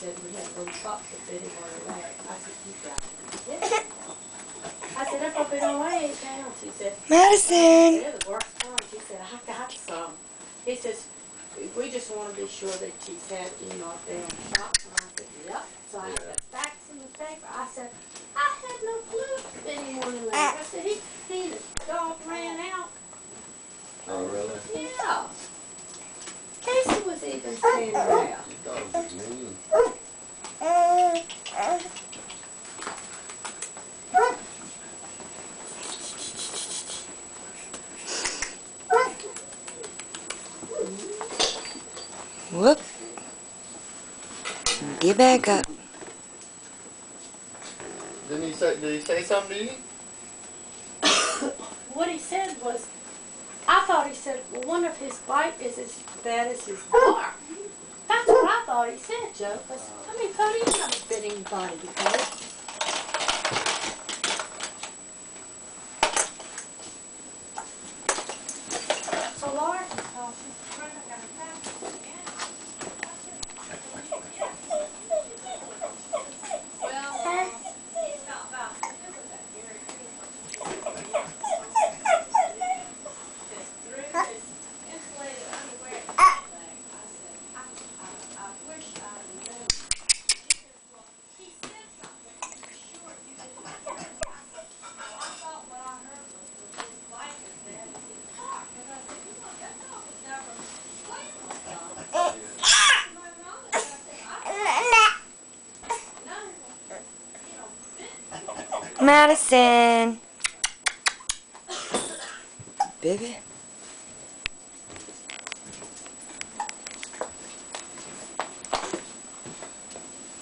said we had a little box that fit him on her leg. I said, you got it. I said, if I've been on 8 pounds. She said, Madison. they're the worst one. She said, I got some. He says, we just want to be sure that she's had, you know, if they don't shop. And I said, yep. So I had the facts in the paper. I said, I had no clue if anyone in there. I said, the dog ran out. Oh, really? Yeah. Casey was even standing there. These dogs are mean. Whoop. Get back up. Did he say something to you? What he said was, I thought he said, well, wonder if his bite is as bad as his bark. That's what I thought he said, Joe. Because, I mean, Cody, you never bit anybody before. So, Laura, Madison. Baby.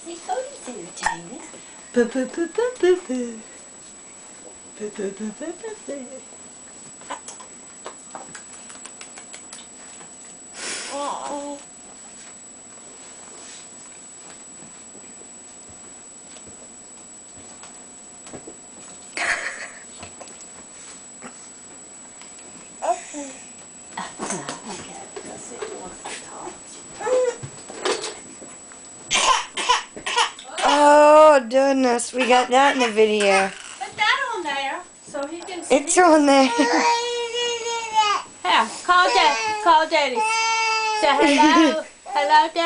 see, Cody's entertaining. Boo boo boo boo boo boo. Boo boo boo boo boo boo. Oh. Oh, goodness, we got that in the video. Put that on there so he can see. It's on there. Here, call Daddy. Call Daddy. Say hello. Hello, Daddy.